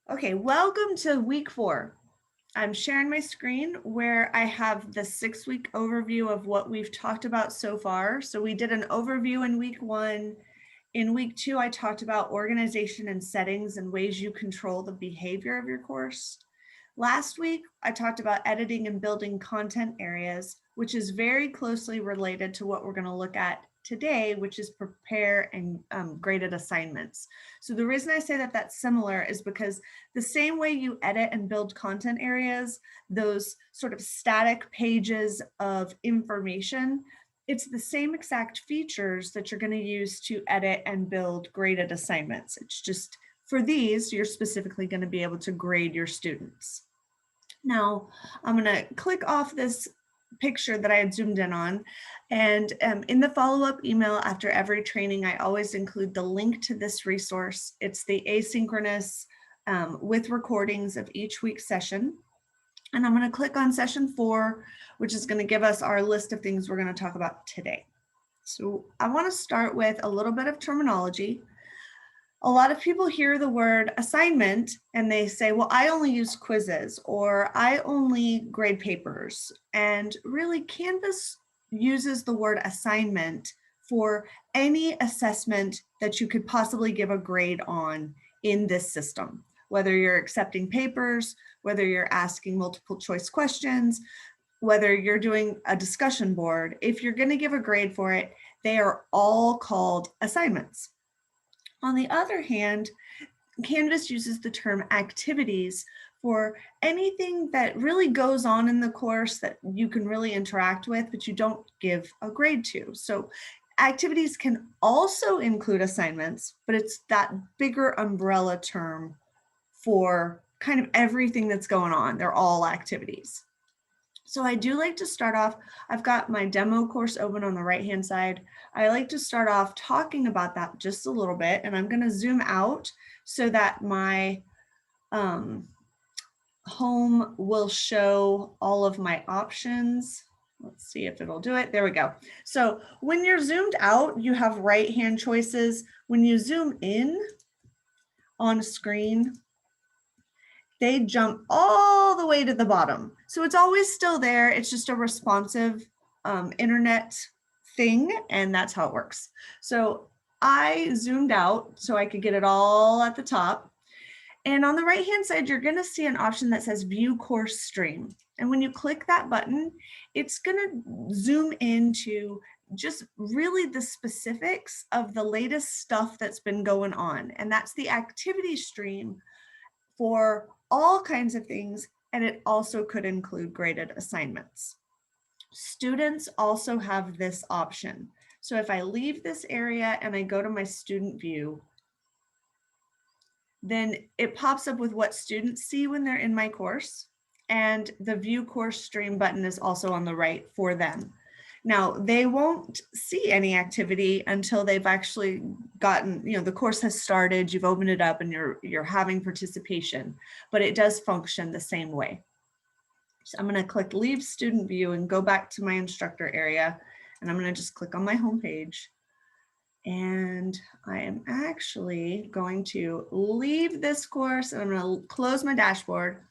Okay, welcome to week 4. I'm sharing my screen where I have the 6-week overview of what we've talked about so far. So we did an overview in week 1. In week 2, I talked about organization and settings and ways you control the behavior of your course. Last week, I talked about editing and building content areas, which is very closely related to what we're going to look at today, which is prepare and graded assignments. So the reason I say that that's similar is because the same way you edit and build content areas, those sort of static pages of information, it's the same exact features that you're going to use to edit and build graded assignments. It's just for these, you're specifically going to be able to grade your students. Now, I'm going to click off this picture that I had zoomed in on. And in the follow-up email after every training, I always include the link to this resource. It's the asynchronous with recordings of each week's session. And I'm going to click on session 4, which is going to give us our list of things we're going to talk about today. So I want to start with a little bit of terminology. A lot of people hear the word assignment and they say, well, I only use quizzes or I only grade papers. And really, Canvas uses the word assignment for any assessment that you could possibly give a grade on in this system, whether you're accepting papers, whether you're asking multiple choice questions, whether you're doing a discussion board. If you're going to give a grade for it, they are all called assignments. On the other hand, Canvas uses the term activities for anything that really goes on in the course that you can really interact with, but you don't give a grade to. So activities can also include assignments, but it's that bigger umbrella term for kind of everything that's going on. They're all activities. So I do like to start off, I've got my demo course open on the right-hand side. I like to start off talking about that just a little bit, and I'm going to zoom out so that my home will show all of my options. Let's see if it'll do it. There we go. So when you're zoomed out, you have right-hand choices. When you zoom in on screen, they jump all the way to the bottom. So it's always still there. It's just a responsive internet thing, and that's how it works. So I zoomed out so I could get it all at the top. And on the right-hand side, you're gonna see an option that says View Course Stream. And when you click that button, it's gonna zoom into just really the specifics of the latest stuff that's been going on. And that's the activity stream for all kinds of things, and it also could include graded assignments. Students also have this option. So if I leave this area and I go to my student view, then it pops up with what students see when they're in my course, and the View Course Stream button is also on the right for them. Now, they won't see any activity until they've actually gotten, the course has started, you've opened it up and you're having participation, but it does function the same way. So I'm going to click Leave Student View and go back to my instructor area, and I'm going to just click on my home page. And I am actually going to leave this course and I'm going to close my dashboard.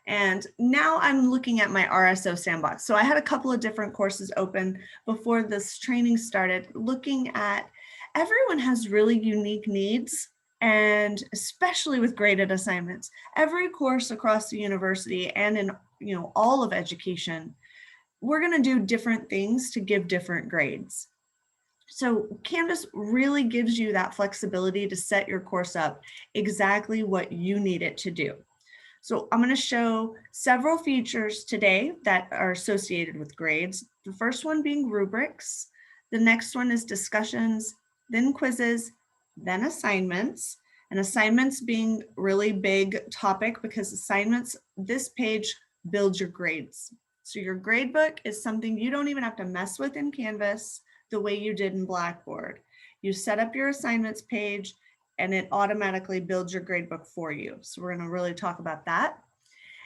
And now I'm looking at my RSO sandbox. So I had a couple of different courses open before this training started, looking at everyone has really unique needs, and especially with graded assignments. Every course across the university and in all of education, we're going to do different things to give different grades. So Canvas really gives you that flexibility to set your course up exactly what you need it to do. So I'm going to show several features today that are associated with grades. The first one being rubrics. The next one is discussions, then quizzes, then assignments. And assignments being really big topic because assignments, this page builds your grades. So your gradebook is something you don't even have to mess with in Canvas the way you did in Blackboard. You set up your assignments page and it automatically builds your gradebook for you. So we're going to really talk about that.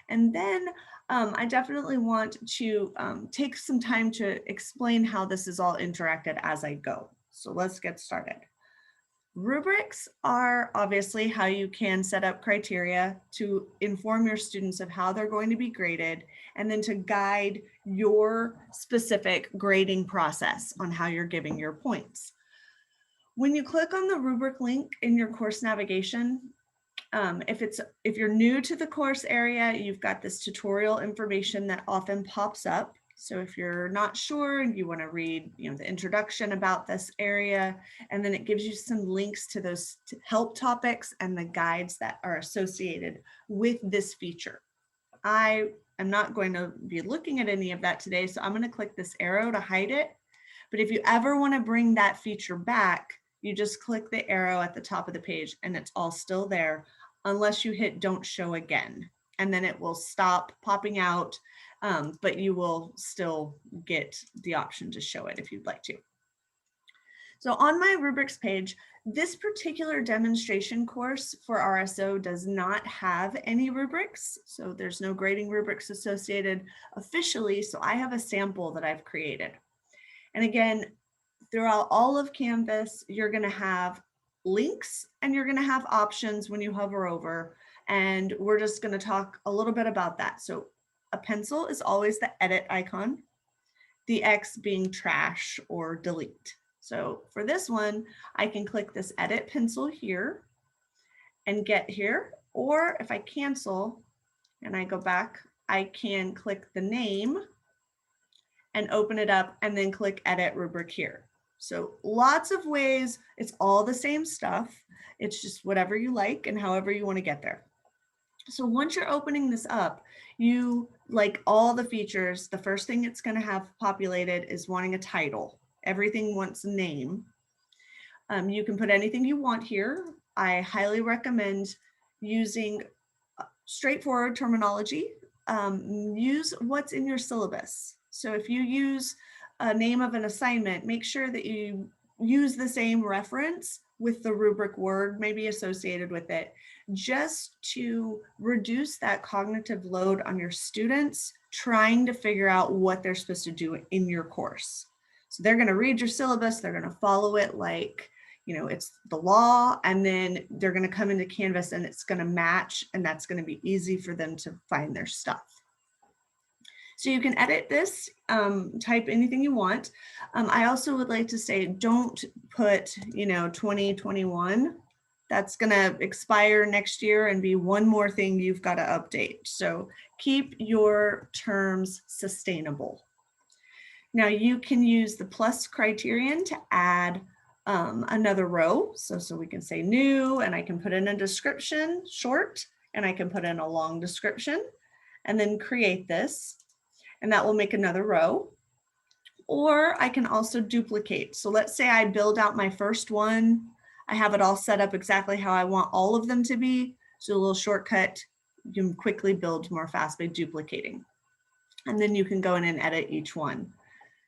And then I definitely want to take some time to explain how this is all interacted as I go. So let's get started. Rubrics are obviously how you can set up criteria to inform your students of how they're going to be graded, and then to guide your specific grading process on how you're giving your points. When you click on the rubric link in your course navigation, if you're new to the course area, you've got this tutorial information that often pops up. So if you're not sure and you want to read, the introduction about this area, and then it gives you some links to those help topics and the guides that are associated with this feature. I am not going to be looking at any of that today, so I'm going to click this arrow to hide it. But if you ever want to bring that feature back, you just click the arrow at the top of the page and it's all still there, unless you hit don't show again, and then it will stop popping out, but you will still get the option to show it if you'd like to. So on my rubrics page, this particular demonstration course for RSO does not have any rubrics. So there's no grading rubrics associated officially. So I have a sample that I've created. And again, throughout all of Canvas, you're going to have links and you're going to have options when you hover over. And we're just going to talk a little bit about that. So a pencil is always the edit icon, the X being trash or delete. So for this one, I can click this edit pencil here and get here. Or if I cancel and I go back, I can click the name and open it up and then click edit rubric here. So lots of ways, it's all the same stuff. It's just whatever you like and however you want to get there. So once you're opening this up, you, like all the features, the first thing it's going to have populated is wanting a title. Everything wants a name. You can put anything you want here. I highly recommend using straightforward terminology. Use what's in your syllabus. So if you use a name of an assignment, make sure that you use the same reference with the rubric word maybe associated with it, just to reduce that cognitive load on your students trying to figure out what they're supposed to do in your course. So they're going to read your syllabus, they're going to follow it like, it's the law, and then they're going to come into Canvas and it's going to match, and that's going to be easy for them to find their stuff. So you can edit this, type anything you want. I also would like to say, don't put, 2021. That's going to expire next year and be one more thing you've got to update. So keep your terms sustainable. Now you can use the plus criterion to add another row. So we can say new, and I can put in a description, short, and I can put in a long description, and then create this. And that will make another row. Or I can also duplicate. So let's say I build out my first one. I have it all set up exactly how I want all of them to be. So a little shortcut, you can quickly build more fast by duplicating. And then you can go in and edit each one.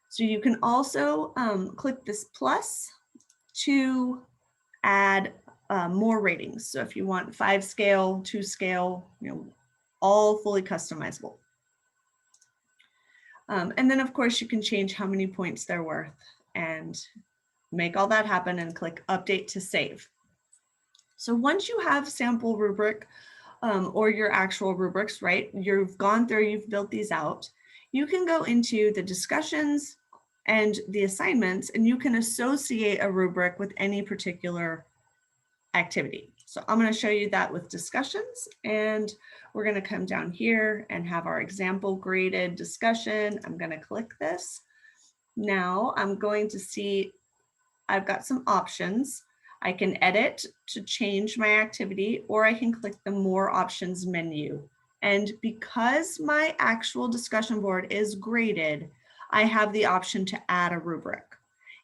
So you can also click this plus to add more ratings. So if you want 5 scale, 2 scale, all fully customizable. And then of course you can change how many points they're worth and make all that happen and click update to save. So once you have sample rubric or your actual rubrics, right, you've gone through, you've built these out, you can go into the discussions and the assignments, and you can associate a rubric with any particular activity. So I'm going to show you that with discussions, and we're going to come down here and have our example graded discussion. I'm going to click this. Now I'm going to see I've got some options. I can edit to change my activity, or I can click the more options menu. And because my actual discussion board is graded, I have the option to add a rubric.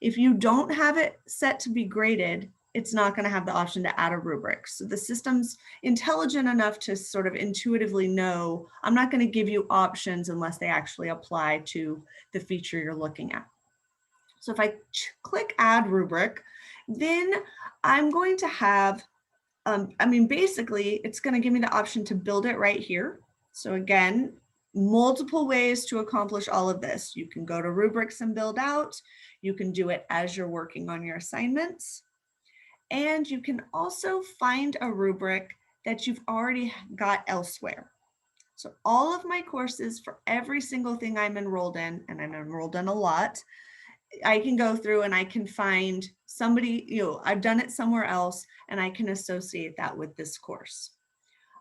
If you don't have it set to be graded, it's not going to have the option to add a rubric. So the system's intelligent enough to sort of intuitively know, I'm not going to give you options unless they actually apply to the feature you're looking at. So if I click add rubric, then I'm going to have, basically it's going to give me the option to build it right here. So again, multiple ways to accomplish all of this. You can go to rubrics and build out. You can do it as you're working on your assignments. And you can also find a rubric that you've already got elsewhere. So all of my courses for every single thing I'm enrolled in, and I'm enrolled in a lot, I can go through and I can find somebody, I've done it somewhere else, and I can associate that with this course.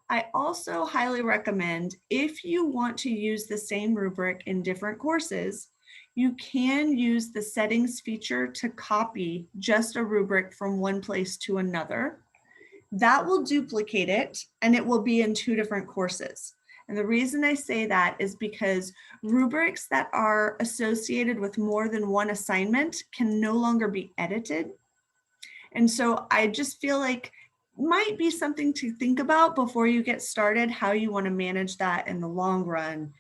I also highly recommend, if you want to use the same rubric in different courses, you can use the settings feature to copy just a rubric from one place to another. That will duplicate it, and it will be in 2 different courses. And the reason I say that is because rubrics that are associated with more than one assignment can no longer be edited. And so I just feel like might be something to think about before you get started, how you want to manage that in the long run.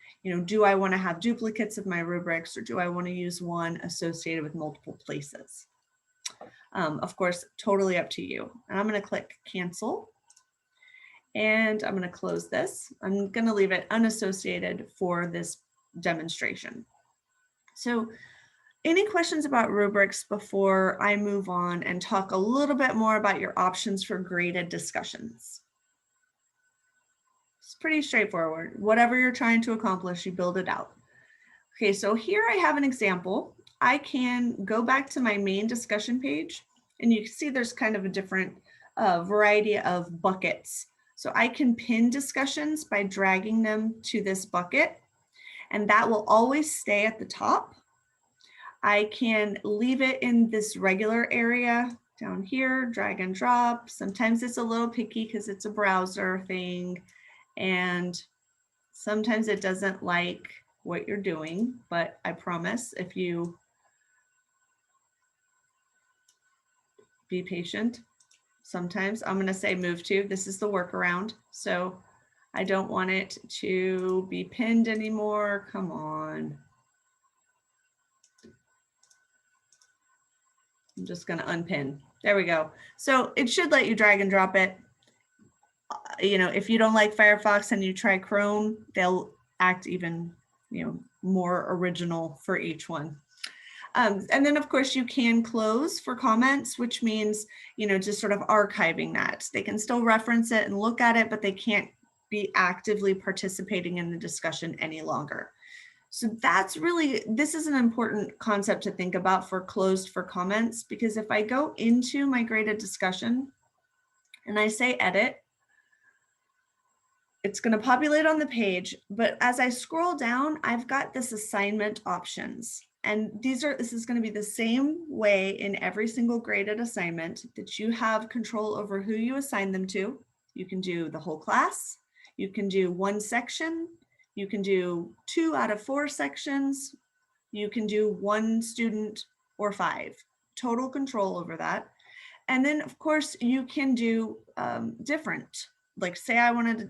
Do I want to have duplicates of my rubrics, or do I want to use one associated with multiple places? Of course, totally up to you. And I'm going to click cancel. And I'm going to close this. I'm going to leave it unassociated for this demonstration. So any questions about rubrics before I move on and talk a little bit more about your options for graded discussions? It's pretty straightforward. Whatever you're trying to accomplish, you build it out. Okay, so here I have an example. I can go back to my main discussion page, and you can see there's kind of a different variety of buckets. So I can pin discussions by dragging them to this bucket, and that will always stay at the top. I can leave it in this regular area down here, drag and drop. Sometimes it's a little picky because it's a browser thing, and sometimes it doesn't like what you're doing, but I promise if you be patient, sometimes I'm going to say move to. This is the workaround. So I don't want it to be pinned anymore. Come on. I'm just going to unpin. There we go. So it should let you drag and drop it. If you don't like Firefox and you try Chrome, they'll act even, more original for each one. And then of course you can close for comments, which means, just sort of archiving that. They can still reference it and look at it, but they can't be actively participating in the discussion any longer. So this is an important concept to think about for closed for comments, because if I go into my graded discussion and I say edit, it's going to populate on the page, but as I scroll down, I've got this assignment options. And this is going to be the same way in every single graded assignment, that you have control over who you assign them to. You can do the whole class. You can do one section. You can do 2 out of 4 sections. You can do 1 student or 5. Total control over that. And then of course you can do different, like say I want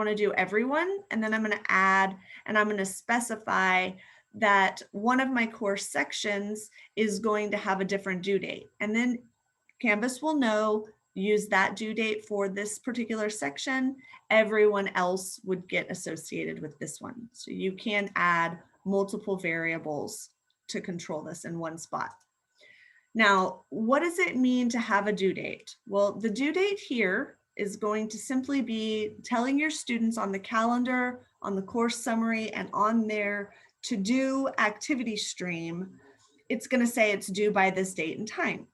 to do everyone, and then I'm going to add, and I'm going to specify that one of my course sections is going to have a different due date. And then Canvas will know, use that due date for this particular section. Everyone else would get associated with this one. So you can add multiple variables to control this in one spot. Now, what does it mean to have a due date? Well, the due date here is going to simply be telling your students on the calendar, on the course summary, and on their to-do activity stream, it's going to say it's due by this date and time.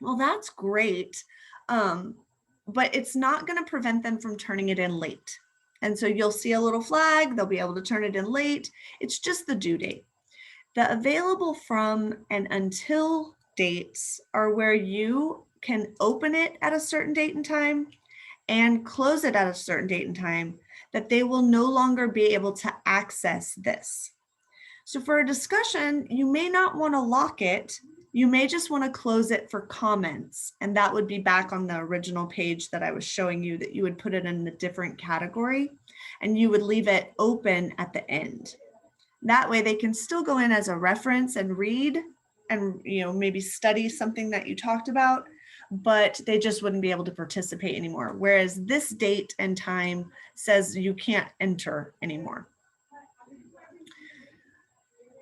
Well, that's great, but it's not going to prevent them from turning it in late. And so you'll see a little flag, they'll be able to turn it in late. It's just the due date. The available from and until dates are where you can open it at a certain date and time and close it at a certain date and time, that they will no longer be able to access this. So for a discussion, you may not want to lock it. You may just want to close it for comments. And that would be back on the original page that I was showing you, that you would put it in a different category and you would leave it open at the end. That way they can still go in as a reference and read and maybe study something that you talked about, but they just wouldn't be able to participate anymore. Whereas this date and time says you can't enter anymore.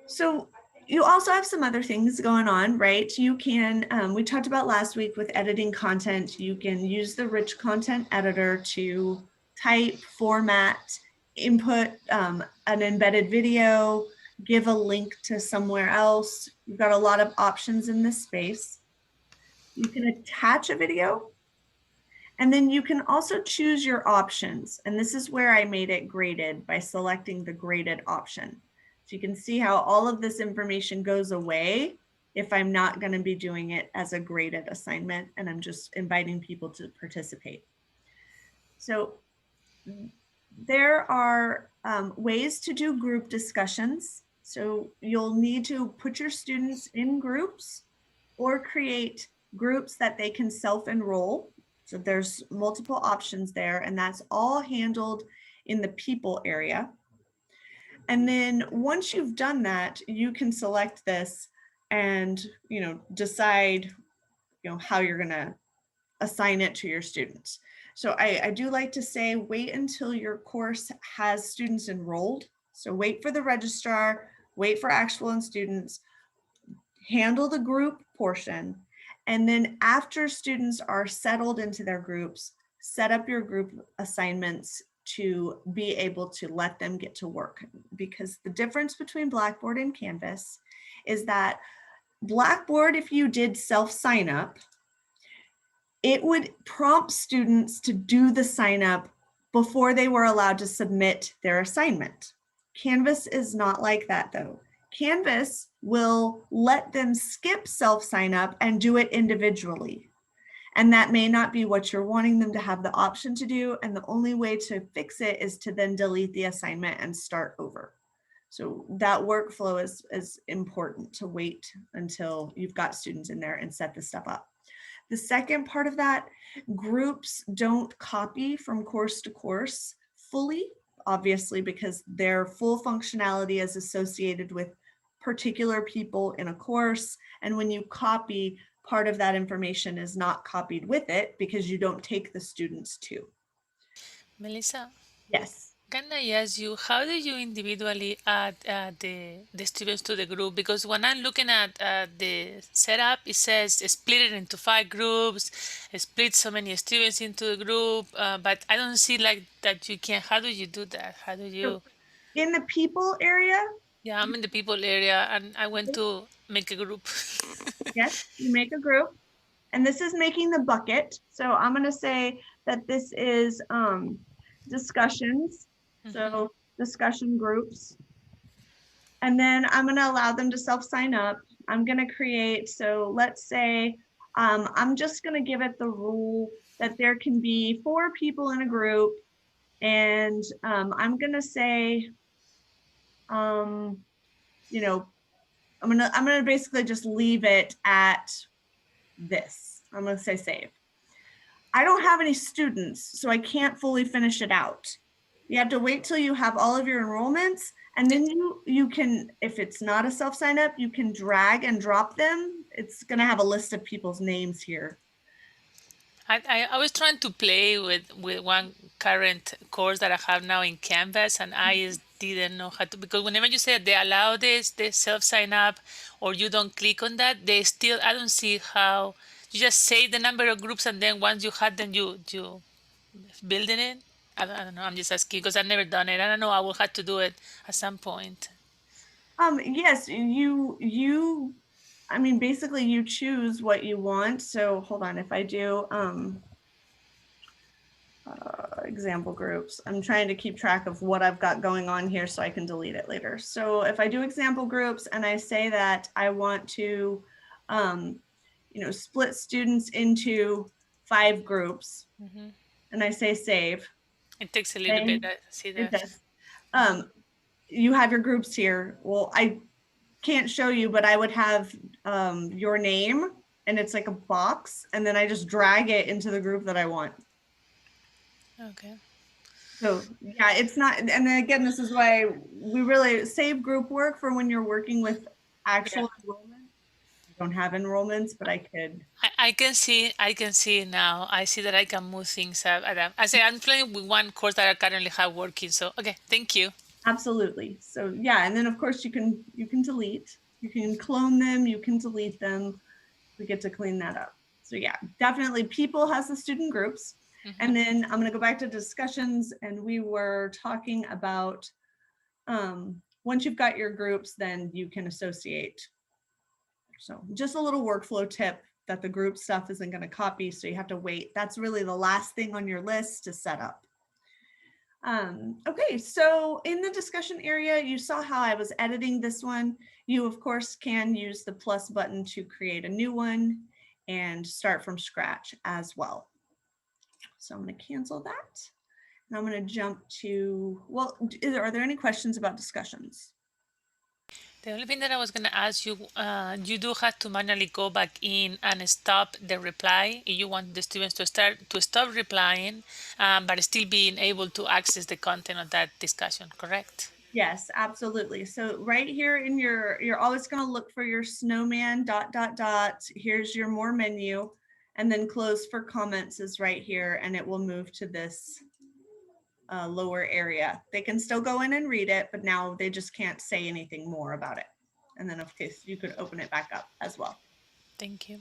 So You also have some other things going on, right? You can, we talked about last week with editing content, you can use the rich content editor to type, format, input an embedded video, give a link to somewhere else. You've got a lot of options in this space. You can attach a video, and then you can also choose your options. And this is where I made it graded by selecting the graded option. So you can see how all of this information goes away if I'm not going to be doing it as a graded assignment and I'm just inviting people to participate. So there are ways to do group discussions. So you'll need to put your students in groups or create groups that they can self-enroll. So there's multiple options there, and that's all handled in the people area. And then once you've done that, you can select this and, decide, how you're going to assign it to your students. So I do like to say, wait until your course has students enrolled. So wait for the registrar, wait for actual students, handle the group portion. And then after students are settled into their groups, set up your group assignments to be able to let them get to work. Because the difference between Blackboard and Canvas is that Blackboard, if you did self-sign up, it would prompt students to do the sign up before they were allowed to submit their assignment. Canvas is not like that though. Canvas will let them skip self-sign up and do it individually. And that may not be what you're wanting them to have the option to do. And the only way to fix it is to then delete the assignment and start over. So that workflow is important, to wait until you've got students in there and set this stuff up. The second part of that, groups don't copy from course to course fully, obviously, because their full functionality is associated with particular people in a course. And when you copy, part of that information is not copied with it because you don't take the students too. Melissa, Yes. can I ask you, how do you individually add the students to the group? Because when I'm looking at the setup, it says split it into 5 groups, split so many students into the group, but I don't see like that you can. How do you do that? How do So you? in the people area, Yeah, I'm in the people area and I went to make a group. yes, you make a group. And this is making the bucket. So I'm going to say that this is discussions. So discussion groups. And then I'm going to allow them to self-sign up. I'm going to create, so let's say I'm just going to give it the rule that there can be 4 people in a group. And I'm going to say, you know, I'm going to basically just leave it at this. I'm going to say save. I don't have any students, so I can't fully finish it out. You have to wait till you have all of your enrollments, and then you can, if it's not a self-sign up, you can drag and drop them. It's going to have a list of people's names here. I was trying to play with one current course that I have now in Canvas, and I just didn't know how to, because whenever you say they allow this self sign up, or you don't click on that, they still, I don't see how you just say the number of groups and then once you had them, you building it. I don't know. I'm just asking because I've never done it. I don't know. I will have to do it at some point. Yes, I mean, basically you choose what you want. So hold on, if I do example groups. I'm trying to keep track of what I've got going on here so I can delete it later. So if I do example groups and I say that I want to, split students into 5 groups, and I say save, It takes a little okay, bit. I see it that. does. You have your groups here. Well, I can't show you, but I would have your name, and it's like a box, and then I just drag it into the group that I want. Okay. So yeah, it's not, and then again, this is why we really save group work for when you're working with Yeah. actual enrollment. I don't have enrollments, but I could. I can see now. I see that I can move things up. I say I'm playing with one course that I currently have working. So okay, thank you. Absolutely. So yeah, and then of course you can delete. You can clone them, you can delete them. We get to clean that up. So yeah, definitely people has the student groups. And then I'm going to go back to discussions, and we were talking about once you've got your groups, then you can associate. So just a little workflow tip that the group stuff isn't going to copy, so you have to wait. That's really the last thing on your list to set up. Okay, so in the discussion area, you saw how I was editing this one. You, of course, can use the plus button to create a new one and start from scratch as well. So I'm going to cancel that. And I'm going to jump to, well, are there any questions about discussions? The only thing that I was going to ask you, you do have to manually go back in and stop the reply if you want the students to stop replying, but still being able to access the content of that discussion, correct? Yes, absolutely. So right here in you're always going to look for your snowman ... Here's your more menu, and then close for comments is right here, and it will move to this lower area. They can still go in and read it, but now they just can't say anything more about it. And then of course you could open it back up as well. Thank you.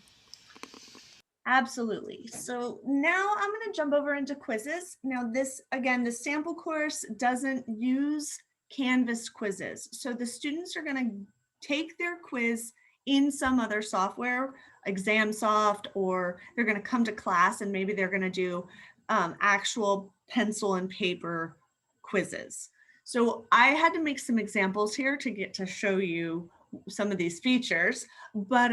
Absolutely. So now I'm going to jump over into quizzes. Now this, again, the sample course doesn't use Canvas quizzes. So the students are going to take their quiz in some other software, ExamSoft, or they're going to come to class and maybe they're going to do actual pencil and paper quizzes. So I had to make some examples here to get to show you some of these features, but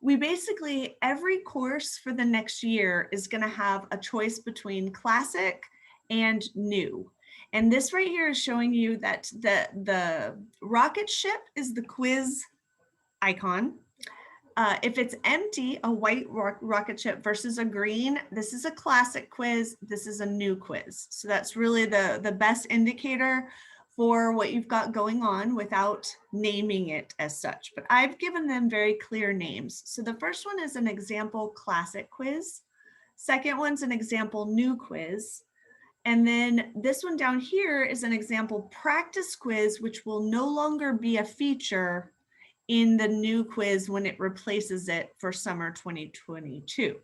we basically, every course for the next year is going to have a choice between classic and new. And this right here is showing you that the rocket ship is the quiz icon. If it's empty, a white rocket ship versus a green, this is a classic quiz, this is a new quiz. So that's really the best indicator for what you've got going on without naming it as such. But I've given them very clear names. So the first one is an example classic quiz. Second one's an example new quiz. And then this one down here is an example practice quiz, which will no longer be a feature in the new quiz when it replaces it for summer 2022.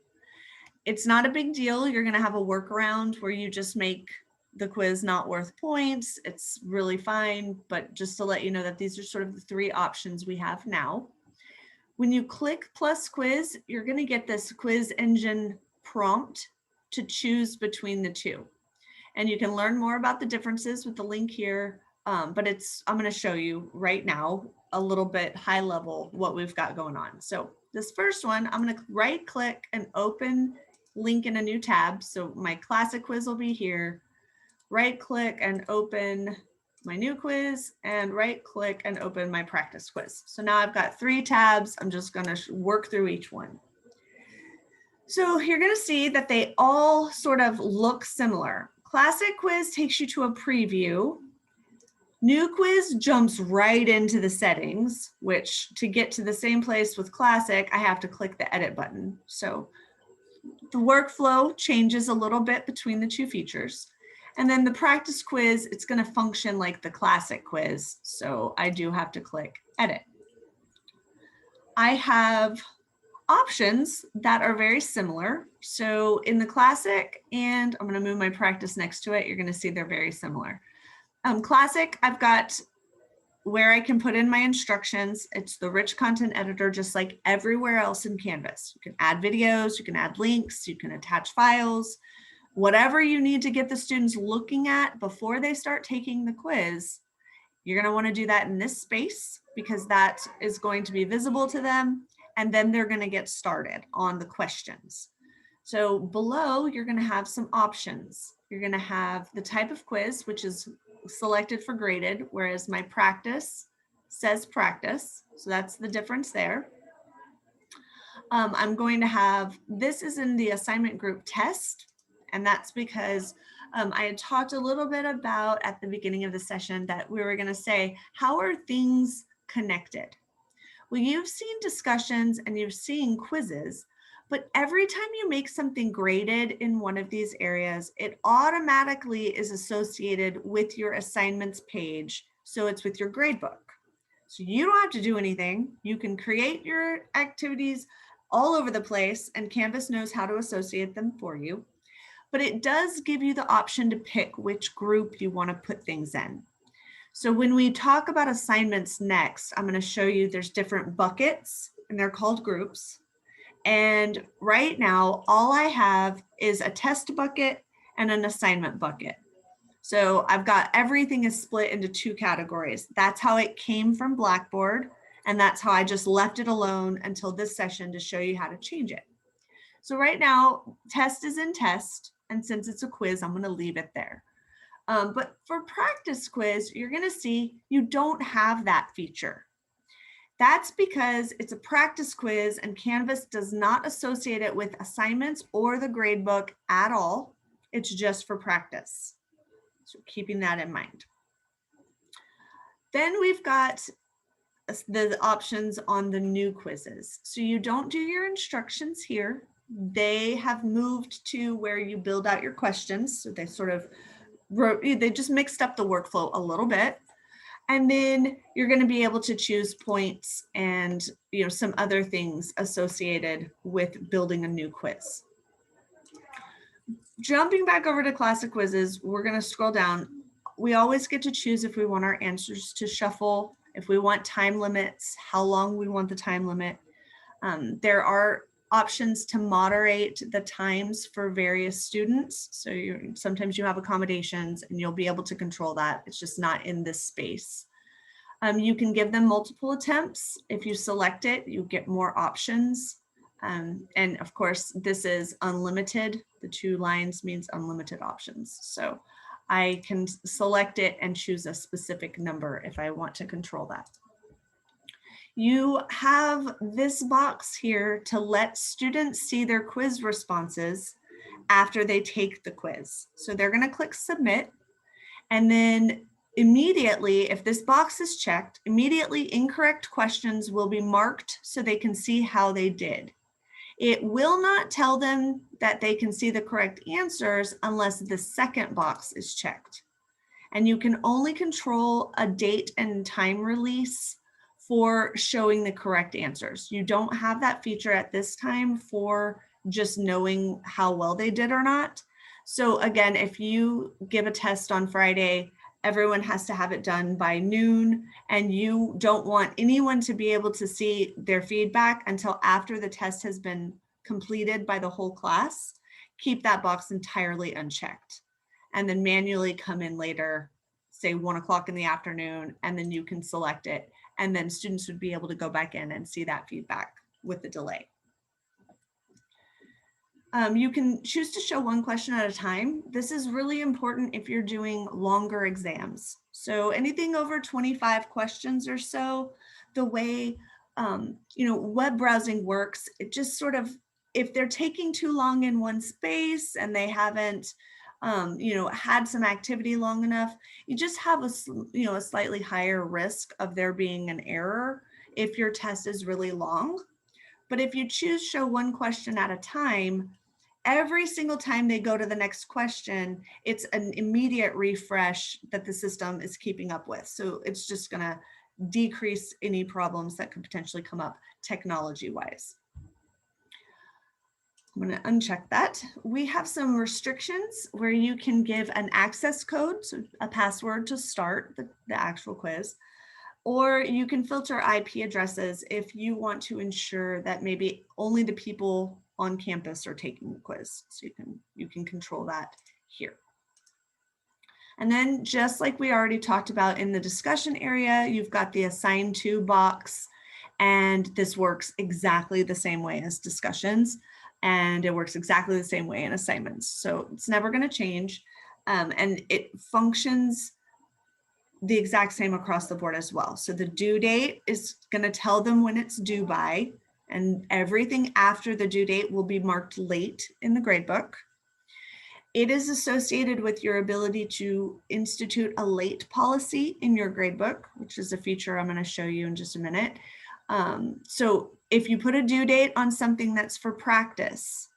It's not a big deal. You're going to have a workaround where you just make the quiz not worth points. It's really fine, but just to let you know that these are sort of the three options we have now. When you click plus quiz, you're going to get this quiz engine prompt to choose between the two. And you can learn more about the differences with the link here, but I'm going to show you right now a little bit high level what we've got going on. So this first one, I'm going to right click and open link in a new tab. So my classic quiz will be here. Right click and open my new quiz, and right click and open my practice quiz. So now I've got 3 tabs. I'm just going to work through each one. So you're going to see that they all sort of look similar. Classic quiz takes you to a preview. New quiz jumps right into the settings, which to get to the same place with classic, I have to click the edit button. So the workflow changes a little bit between the two features. And then the practice quiz, it's going to function like the classic quiz. So I do have to click edit. I have options that are very similar. So in the classic, and I'm going to move my practice next to it, you're going to see they're very similar. Classic, I've got where I can put in my instructions. It's the rich content editor, just like everywhere else in Canvas. You can add videos, you can add links, you can attach files, whatever you need to get the students looking at before they start taking the quiz. You're going to want to do that in this space because that is going to be visible to them. And then they're going to get started on the questions. So below, you're going to have some options. You're going to have the type of quiz, which is selected for graded, whereas my practice says practice. So that's the difference there. I'm going to have, this is in the assignment group test. And that's because I had talked a little bit about at the beginning of the session that we were going to say, how are things connected? Well, you've seen discussions and you've seen quizzes, but every time you make something graded in one of these areas, it automatically is associated with your assignments page. So it's with your gradebook. So you don't have to do anything. You can create your activities all over the place, and Canvas knows how to associate them for you. But it does give you the option to pick which group you want to put things in. So when we talk about assignments next, I'm going to show you there's different buckets, and they're called groups. And right now, all I have is a test bucket and an assignment bucket. So I've got everything is split into two categories. That's how it came from Blackboard. And that's how I just left it alone until this session to show you how to change it. So right now, test is in test. And since it's a quiz, I'm going to leave it there. But for practice quiz, you're going to see you don't have that feature. That's because it's a practice quiz and Canvas does not associate it with assignments or the gradebook at all. It's just for practice. So keeping that in mind. Then we've got the options on the new quizzes. So you don't do your instructions here. They have moved to where you build out your questions. So they just mixed up the workflow a little bit. And then you're going to be able to choose points and some other things associated with building a new quiz. Jumping back over to classic quizzes, we're going to scroll down. We always get to choose if we want our answers to shuffle, if we want time limits, how long we want the time limit. There are options to moderate the times for various students. So sometimes you have accommodations and you'll be able to control that. It's just not in this space. You can give them multiple attempts. If you select it, you get more options. And of course, this is unlimited. The 2 lines means unlimited options. So I can select it and choose a specific number if I want to control that. You have this box here to let students see their quiz responses after they take the quiz. So they're going to click submit, and then immediately, if this box is checked, immediately incorrect questions will be marked so they can see how they did. It will not tell them that they can see the correct answers unless the second box is checked. And you can only control a date and time release for showing the correct answers. You don't have that feature at this time for just knowing how well they did or not. So again, if you give a test on Friday, everyone has to have it done by noon, and you don't want anyone to be able to see their feedback until after the test has been completed by the whole class. Keep that box entirely unchecked, and then manually come in later, say 1 o'clock in the afternoon, and then you can select it. And then students would be able to go back in and see that feedback with the delay. You can choose to show one question at a time. This is really important if you're doing longer exams. So anything over 25 questions or so, the way web browsing works, it just sort of, if they're taking too long in one space and they haven't had some activity long enough, you just have a slightly higher risk of there being an error if your test is really long. But if you choose show one question at a time, every single time they go to the next question, it's an immediate refresh that the system is keeping up with. So it's just going to decrease any problems that could potentially come up technology-wise. I'm going to uncheck that. We have some restrictions where you can give an access code, so a password to start the actual quiz, or you can filter IP addresses if you want to ensure that maybe only the people on campus are taking the quiz. So you can control that here. And then just like we already talked about in the discussion area, you've got the assign to box, and this works exactly the same way as discussions. And it works exactly the same way in assignments. So it's never going to change. And it functions the exact same across the board as well. So the due date is going to tell them when it's due by, and everything after the due date will be marked late in the gradebook. It is associated with your ability to institute a late policy in your gradebook, which is a feature I'm going to show you in just a minute. So if you put a due date on something that's for practice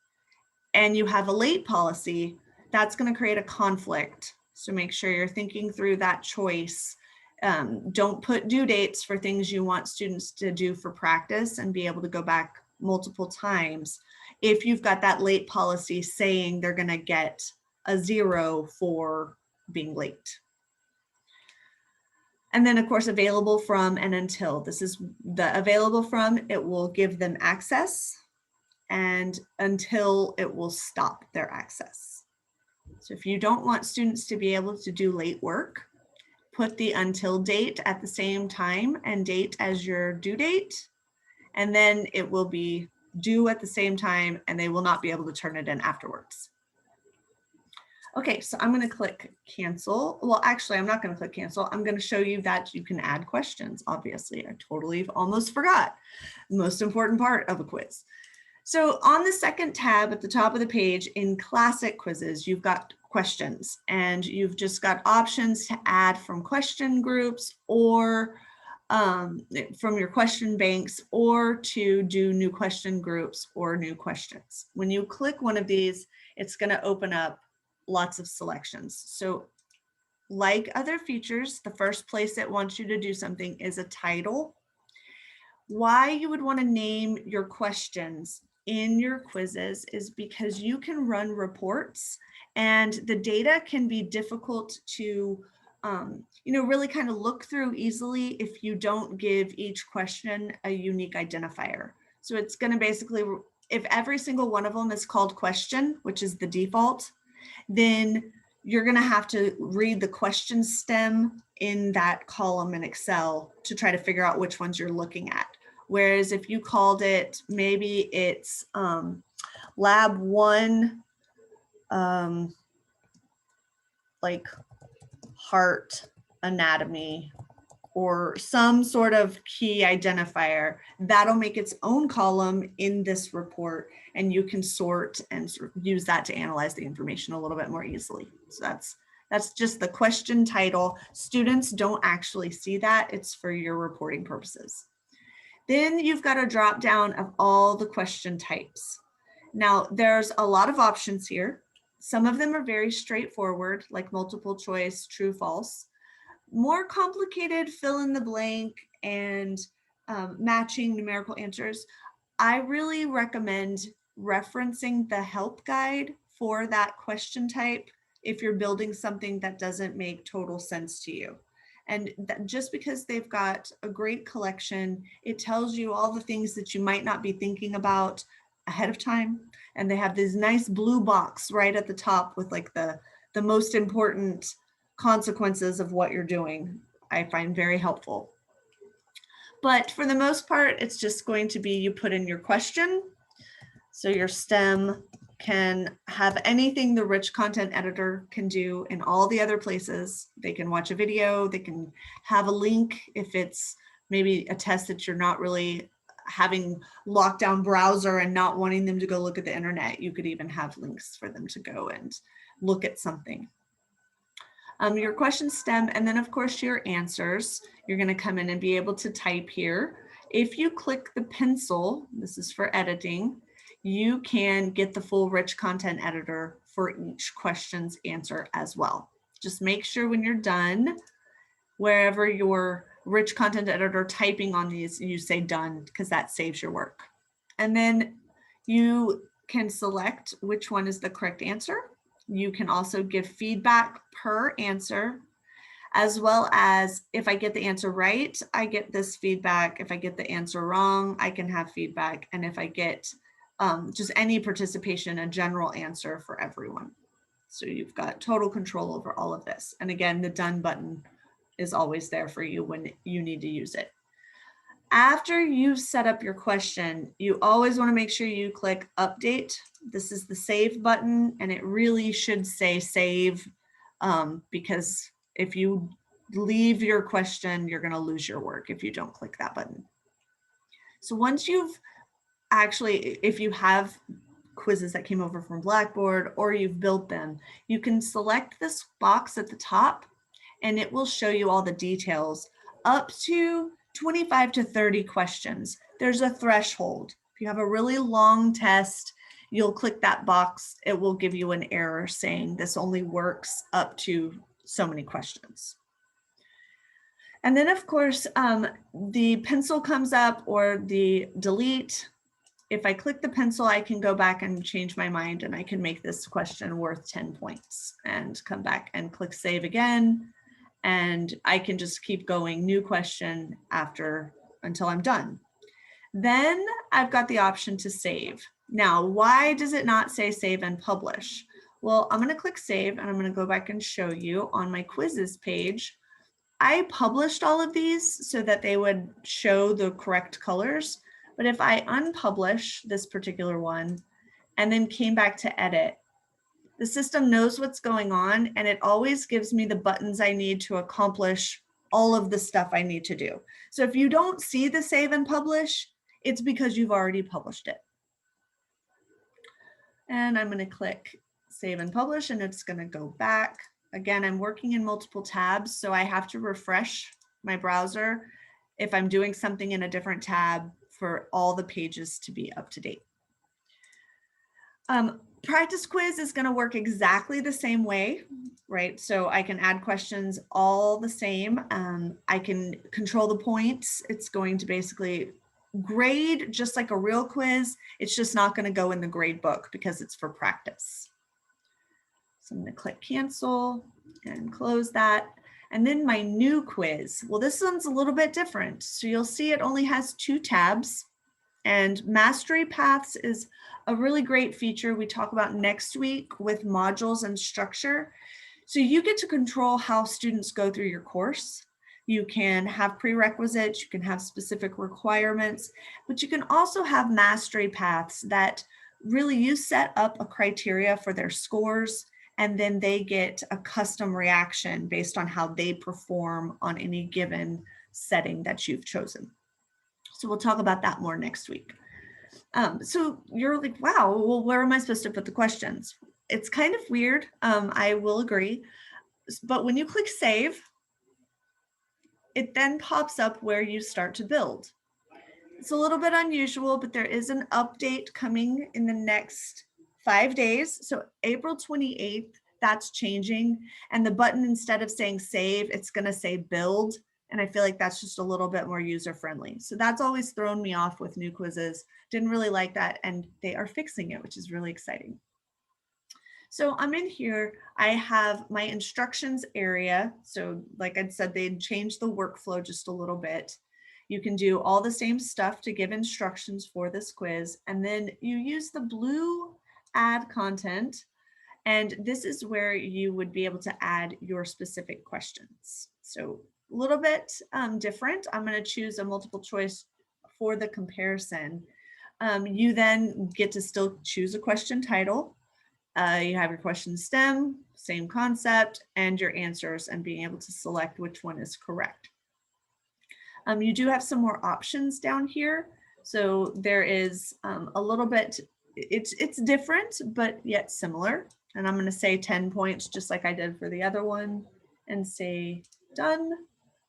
and you have a late policy, that's going to create a conflict. So make sure you're thinking through that choice Don't put due dates for things you want students to do for practice and be able to go back multiple times if you've got that late policy saying they're going to get a 0 for being late. And then, of course, available from and until. This is the available from. It will give them access, and until it will stop their access. So if you don't want students to be able to do late work, put the until date at the same time and date as your due date, and then it will be due at the same time and they will not be able to turn it in afterwards. Okay, so I'm going to click cancel. Well, actually, I'm not going to click cancel. I'm going to show you that you can add questions. Obviously, I totally almost forgot. Most important part of a quiz. So on the second tab at the top of the page in classic quizzes, you've got questions and you've just got options to add from question groups or from your question banks, or to do new question groups or new questions. When you click one of these, it's going to open up lots of selections. So like other features, the first place it wants you to do something is a title. Why you would want to name your questions in your quizzes is because you can run reports and the data can be difficult to really kind of look through easily if you don't give each question a unique identifier. So it's going to basically, if every single one of them is called question, which is the default, then you're going to have to read the question stem in that column in Excel to try to figure out which ones you're looking at. Whereas if you called it, maybe it's lab 1, like heart anatomy or some sort of key identifier, that'll make its own column in this report, and you can sort and use that to analyze the information a little bit more easily. So that's just the question title. Students don't actually see that. It's for your reporting purposes. Then you've got a drop down of all the question types. Now there's a lot of options here. Some of them are very straightforward, like multiple choice, true, false. More complicated, fill in the blank and matching numerical answers. I really recommend referencing the help guide for that question type if you're building something that doesn't make total sense to you. And just because they've got a great collection, it tells you all the things that you might not be thinking about ahead of time. And they have this nice blue box right at the top with like the most important consequences of what you're doing. I find very helpful. But for the most part, it's just going to be you put in your question. So your STEM can have anything the rich content editor can do in all the other places. They can watch a video, they can have a link if it's maybe a test that you're not really having lockdown browser and not wanting them to go look at the internet. You could even have links for them to go and look at something. Your question stem, and then of course your answers. You're going to come in and be able to type here. If you click the pencil, this is for editing, you can get the full rich content editor for each question's answer as well. Just make sure when you're done, wherever your rich content editor typing on these, you say done, because that saves your work. And then you can select which one is the correct answer. You can also give feedback per answer, as well as if I get the answer right, I get this feedback. If I get the answer wrong, I can have feedback. And if I get just any participation, a general answer for everyone. So you've got total control over all of this. And again, the done button is always there for you when you need to use it. After you've set up your question, you always want to make sure you click update. This is the save button, and it really should say save because if you leave your question, you're going to lose your work if you don't click that button. So once you've actually, if you have quizzes that came over from Blackboard or you've built them, you can select this box at the top and it will show you all the details up to 25 to 30 questions. There's a threshold. If you have a really long test, you'll click that box. It will give you an error saying this only works up to so many questions. And then of course, the pencil comes up or the delete. If I click the pencil, I can go back and change my mind and I can make this question worth 10 points and come back and click save again. And I can just keep going, new question after until I'm done. Then I've got the option to save. Now, why does it not say save and publish? Well, I'm going to click save and I'm going to go back and show you on my quizzes page. I published all of these so that they would show the correct colors. But if I unpublish this particular one and then came back to edit, the system knows what's going on and it always gives me the buttons I need to accomplish all of the stuff I need to do. So if you don't see the save and publish, it's because you've already published it. And I'm going to click save and publish and it's going to go back. Again, I'm working in multiple tabs, so I have to refresh my browser if I'm doing something in a different tab for all the pages to be up to date. Practice quiz is going to work exactly the same way, right? So I can add questions all the same. I can control the points. It's going to basically grade just like a real quiz. It's just not going to go in the grade book because it's for practice. So I'm going to click cancel and close that. And then my new quiz. Well, this one's a little bit different. So you'll see it only has 2 tabs. And Mastery Paths is a really great feature we talk about next week with modules and structure. So you get to control how students go through your course. You can have prerequisites, you can have specific requirements, but you can also have mastery paths that really you set up a criteria for their scores and then they get a custom reaction based on how they perform on any given setting that you've chosen. So we'll talk about that more next week. So you're like, wow, well, where am I supposed to put the questions? It's kind of weird, I will agree. But when you click save, it then pops up where you start to build. It's a little bit unusual, but there is an update coming in the next 5 days. So April 28th, that's changing. And the button, instead of saying save, it's going to say build. And I feel like that's just a little bit more user-friendly. So that's always thrown me off with new quizzes. Didn't really like that. And they are fixing it, which is really exciting. So I'm in here, I have my instructions area. So like I said, they changed the workflow just a little bit. You can do all the same stuff to give instructions for this quiz. And then you use the blue add content. And this is where you would be able to add your specific questions. So a little bit different. I'm going to choose a multiple choice for the comparison. You then get to still choose a question title. You have your question stem, same concept, and your answers and being able to select which one is correct. You do have some more options down here. So there is a little bit, it's different, but yet similar. And I'm going to say 10 points, just like I did for the other one, and say done.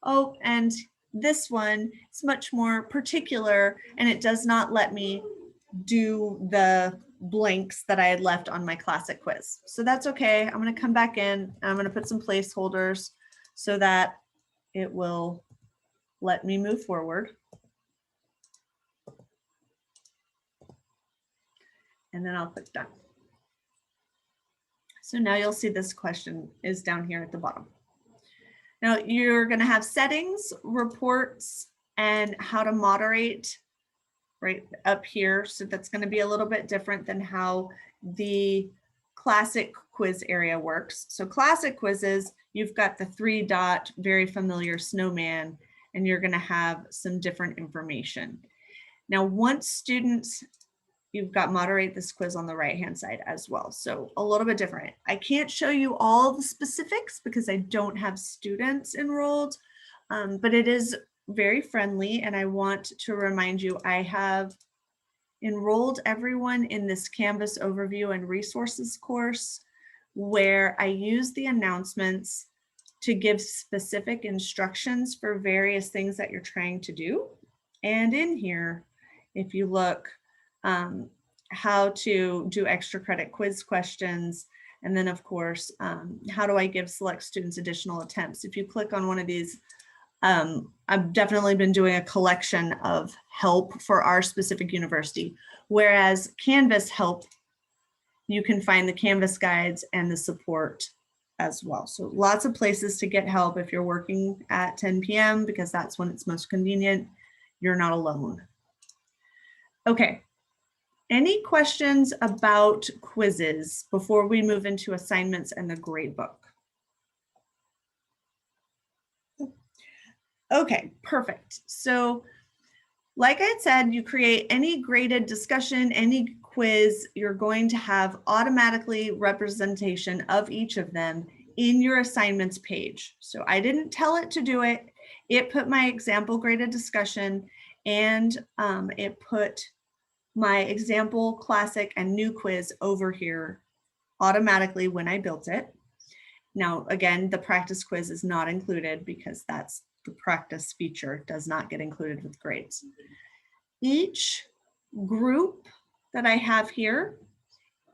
Oh, and this one is much more particular, and it does not let me do the blanks that I had left on my classic quiz. So that's okay. I'm going to come back in and I'm going to put some placeholders so that it will let me move forward. And then I'll click done. So now you'll see this question is down here at the bottom. Now you're going to have settings, reports, and how to moderate right up here. So that's going to be a little bit different than how the classic quiz area works. So classic quizzes, you've got the 3-dot, very familiar snowman, and you're going to have some different information. Now, once students, you've got moderate this quiz on the right-hand side as well. So a little bit different. I can't show you all the specifics because I don't have students enrolled, but it is very friendly. And I want to remind you, I have enrolled everyone in this Canvas overview and resources course where I use the announcements to give specific instructions for various things that you're trying to do. And in here, if you look, how to do extra credit quiz questions. And then of course, how do I give select students additional attempts? If you click on one of these I've definitely been doing a collection of help for our specific university, whereas Canvas help, you can find the Canvas guides and the support as well. So lots of places to get help if you're working at 10 p.m. because that's when it's most convenient. You're not alone. Okay. Any questions about quizzes before we move into assignments and the gradebook? Okay, perfect. So like I had said, you create any graded discussion, any quiz, you're going to have automatically representation of each of them in your assignments page. So I didn't tell it to do it. It put my example graded discussion and it put my example, classic, and new quiz over here automatically when I built it. Now, again, the practice quiz is not included because that's the practice feature, does not get included with grades. Each group that I have here,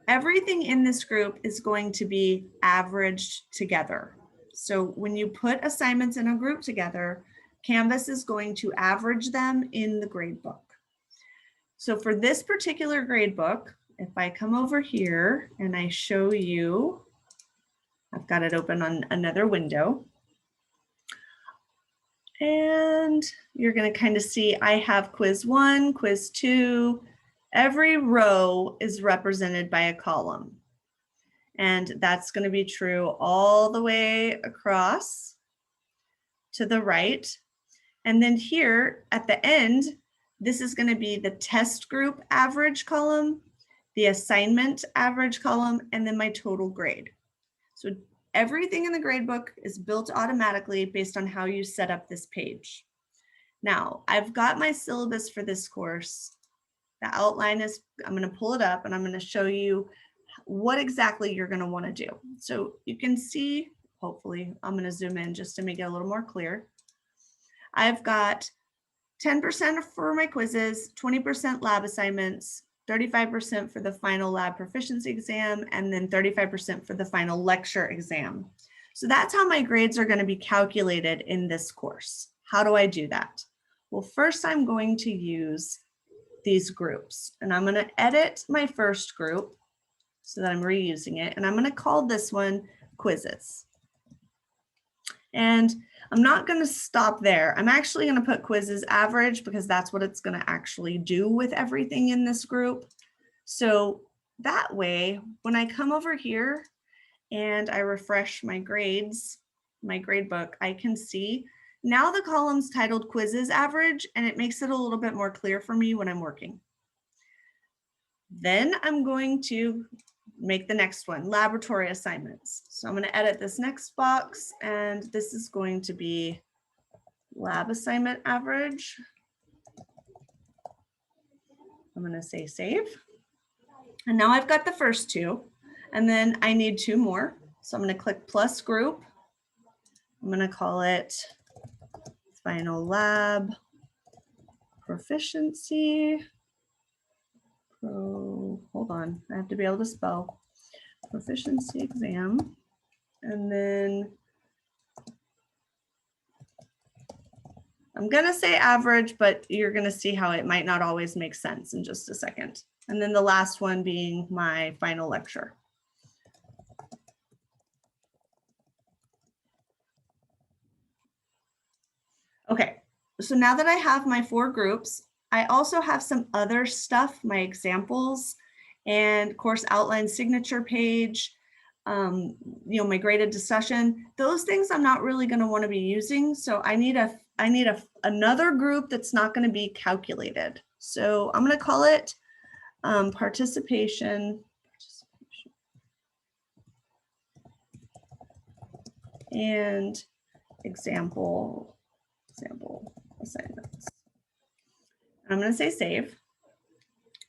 everything in this group is going to be averaged together. So when you put assignments in a group together, Canvas is going to average them in the gradebook. So for this particular gradebook, if I come over here and I show you, I've got it open on another window. And you're going to kind of see I have quiz 1, quiz 2. Every row is represented by a column. And that's going to be true all the way across to the right. And then here at the end, this is going to be the test group average column, the assignment average column, and then my total grade. So everything in the gradebook is built automatically based on how you set up this page. Now, I've got my syllabus for this course. The outline is, I'm going to pull it up and I'm going to show you what exactly you're going to want to do. So you can see, hopefully, I'm going to zoom in just to make it a little more clear. I've got 10% for my quizzes, 20% lab assignments, 35% for the final lab proficiency exam, and then 35% for the final lecture exam. So that's how my grades are going to be calculated in this course. How do I do that? Well, first I'm going to use these groups, and I'm going to edit my first group so that I'm reusing it, and I'm going to call this one quizzes. And I'm not going to stop there. I'm actually going to put quizzes average because that's what it's going to actually do with everything in this group. So that way, when I come over here and I refresh my grades, my gradebook, I can see now the column's titled quizzes average, and it makes it a little bit more clear for me when I'm working. Then I'm going to make the next one, laboratory assignments. So I'm going to edit this next box, and this is going to be lab assignment average. I'm going to say save. And now I've got the first two, and then I need two more. So I'm going to click plus group. I'm going to call it final lab proficiency. Hold on, I have to be able to spell proficiency exam. And then I'm going to say average, but you're going to see how it might not always make sense in just a second. And then the last one being my final lecture. Okay, so now that I have my 4 groups, I also have some other stuff, my examples and course outline signature page, my graded discussion. Those things I'm not really going to want to be using. So I need another group that's not going to be calculated. So I'm going to call it participation and example assignments. I'm going to say save.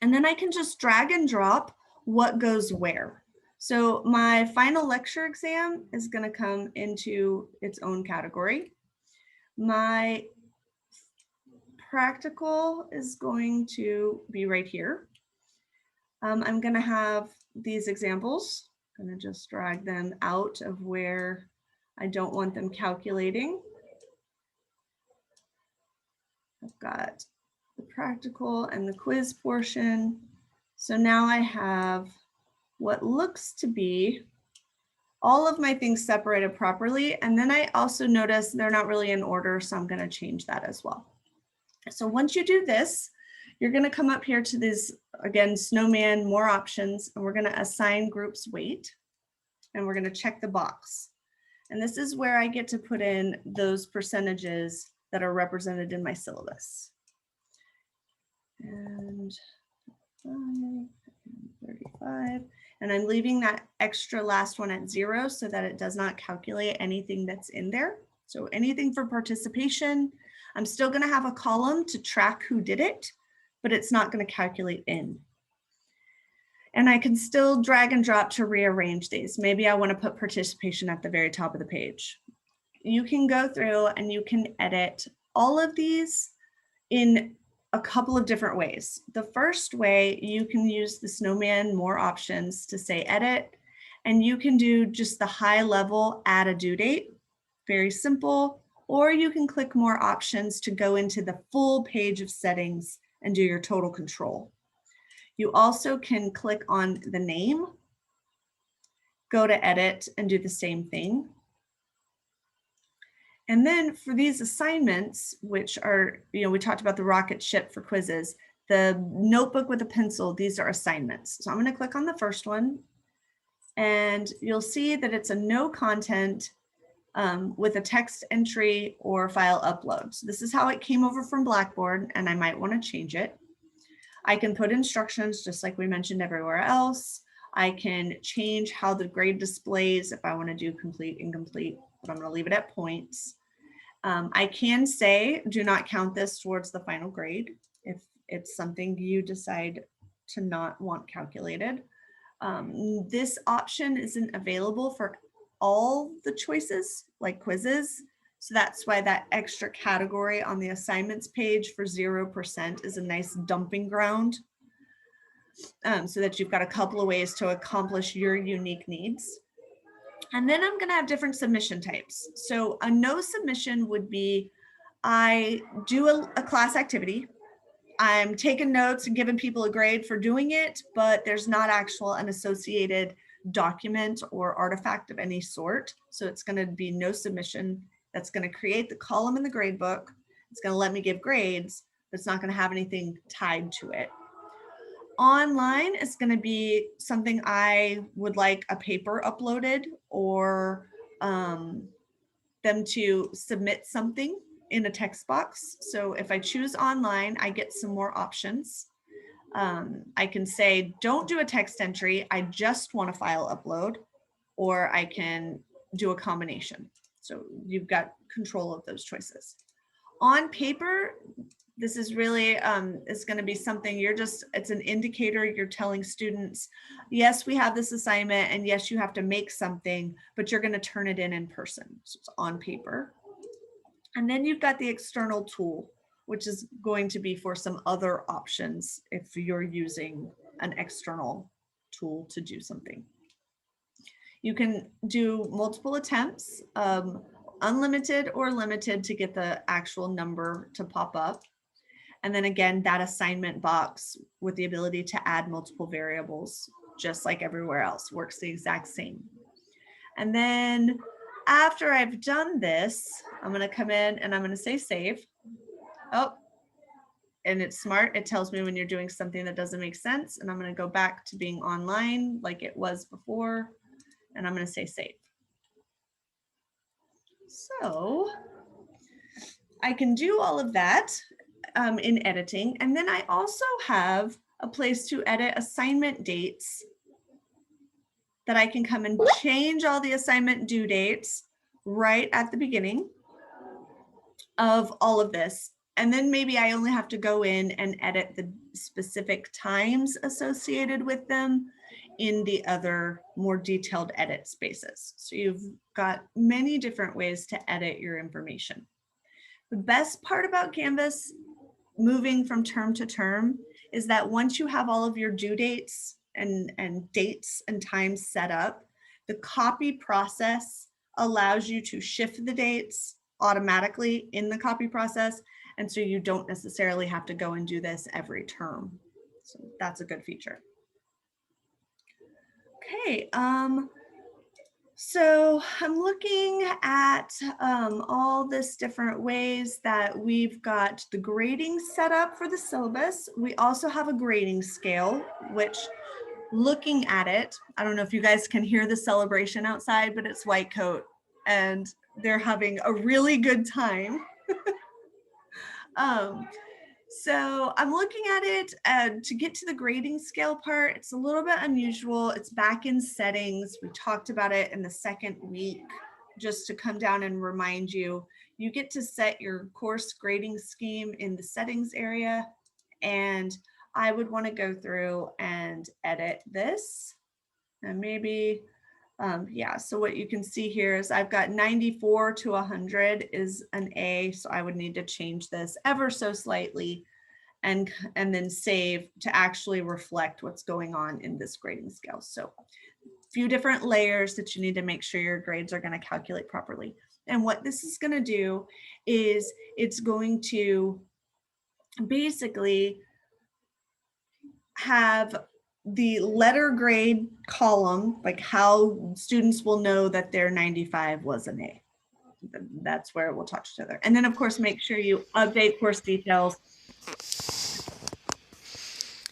And then I can just drag and drop what goes where. So my final lecture exam is going to come into its own category. My practical is going to be right here. I'm going to have these examples. I'm going to just drag them out of where I don't want them calculating. I've got the practical and the quiz portion. So now I have what looks to be all of my things separated properly. And then I also notice they're not really in order, so I'm going to change that as well. So once you do this, you're going to come up here to this, again, snowman, more options, and we're going to assign groups weight, and we're going to check the box. And this is where I get to put in those percentages that are represented in my syllabus. And 35, and I'm leaving that extra last one at 0 so that it does not calculate anything that's in there. So anything for participation, I'm still going to have a column to track who did it, but it's not going to calculate in. And I can still drag and drop to rearrange these. Maybe I want to put participation at the very top of the page. You can go through and you can edit all of these in a couple of different ways. The first way, you can use the snowman more options to say edit, and you can do just the high level add a due date, very simple, or you can click more options to go into the full page of settings and do your total control. You also can click on the name, go to edit and do the same thing. And then for these assignments, which are, we talked about the rocket ship for quizzes, the notebook with a pencil, these are assignments. So I'm going to click on the first one, and you'll see that it's a no content with a text entry or file upload. So this is how it came over from Blackboard, and I might want to change it. I can put instructions just like we mentioned everywhere else. I can change how the grade displays if I want to do complete, incomplete, but I'm going to leave it at points. I can say, do not count this towards the final grade if it's something you decide to not want calculated. This option isn't available for all the choices like quizzes. So that's why that extra category on the assignments page for 0% is a nice dumping ground, so that you've got a couple of ways to accomplish your unique needs. And then I'm going to have different submission types. So a no submission would be, I do a class activity. I'm taking notes and giving people a grade for doing it, but there's not an associated document or artifact of any sort. So it's going to be no submission. That's going to create the column in the grade book. It's going to let me give grades, but it's not going to have anything tied to it. Online is going to be something I would like a paper uploaded, or them to submit something in a text box. So if I choose online, I get some more options. I can say, don't do a text entry, I just want a file upload, or I can do a combination. So you've got control of those choices. On paper, this is really is going to be something it's an indicator. You're telling students, yes, we have this assignment, and yes, you have to make something, but you're going to turn it in person. So it's on paper. And then you've got the external tool, which is going to be for some other options if you're using an external tool to do something. You can do multiple attempts, unlimited or limited, to get the actual number to pop up. And then again, that assignment box with the ability to add multiple variables, just like everywhere else, works the exact same. And then after I've done this, I'm going to come in and I'm going to say save. Oh, and it's smart. It tells me when you're doing something that doesn't make sense. And I'm going to go back to being online like it was before. And I'm going to say save. So I can do all of that in editing. And then I also have a place to edit assignment dates that I can come and change all the assignment due dates right at the beginning of all of this. And then maybe I only have to go in and edit the specific times associated with them in the other more detailed edit spaces. So you've got many different ways to edit your information. The best part about Canvas moving from term to term is that once you have all of your due dates and dates and times set up, the copy process allows you to shift the dates automatically in the copy process, And so you don't necessarily have to go and do this every term. So that's a good feature. Okay, so I'm looking at all this different ways that we've got the grading set up for the syllabus. We also have a grading scale, which looking at it, I don't know if you guys can hear the celebration outside, but it's White Coat and they're having a really good time. So I'm looking at it to get to the grading scale part. It's a little bit unusual. It's back in settings. We talked about it in the second week, just to come down and remind you, you get to set your course grading scheme in the settings area. And I would want to go through and edit this and maybe, yeah, so what you can see here is I've got 94 to 100 is an A, so I would need to change this ever so slightly and then save to actually reflect what's going on in this grading scale. So a few different layers that you need to make sure your grades are going to calculate properly. And what this is going to do is it's going to basically have the letter grade column, like how students will know that their 95 was an A. That's where it will touch together. And then of course, make sure you update course details.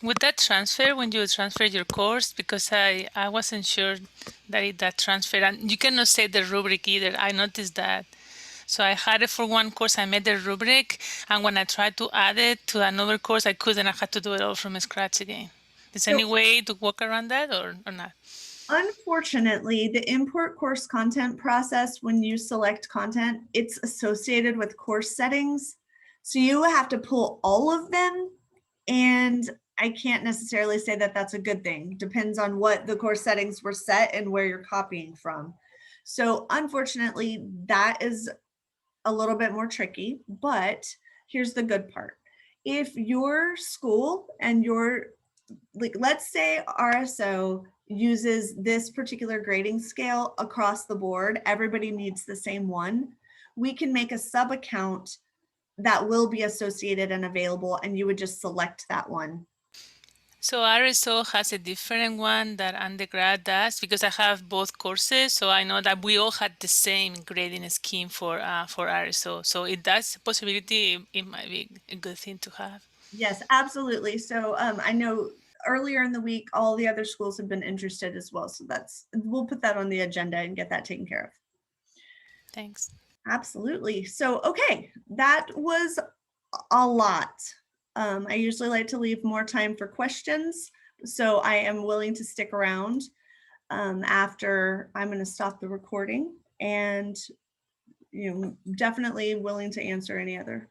Would that transfer when you transfer your course? Because I wasn't sure that that transferred. And you cannot say the rubric either. I noticed that. So I had it for one course, I made the rubric, and when I tried to add it to another course, I couldn't. I had to do it all from scratch again. Is there any way to work around that or not? Unfortunately, the import course content process, when you select content, it's associated with course settings. So you have to pull all of them. And I can't necessarily say that that's a good thing. Depends on what the course settings were set and where you're copying from. So unfortunately, that is a little bit more tricky, but here's the good part. If your school and your, like, let's say RSO uses this particular grading scale across the board, everybody needs the same one, we can make a sub account that will be associated and available, and you would just select that one. So RSO has a different one that undergrad does because I have both courses, so I know that we all had the same grading scheme for RSO. So if that's a possibility, it might be a good thing to have. Yes, absolutely. So I know earlier in the week, all the other schools have been interested as well. So we'll put that on the agenda and get that taken care of. Thanks. Absolutely. So, okay, that was a lot. I usually like to leave more time for questions, so I am willing to stick around after I'm going to stop the recording, and definitely willing to answer any other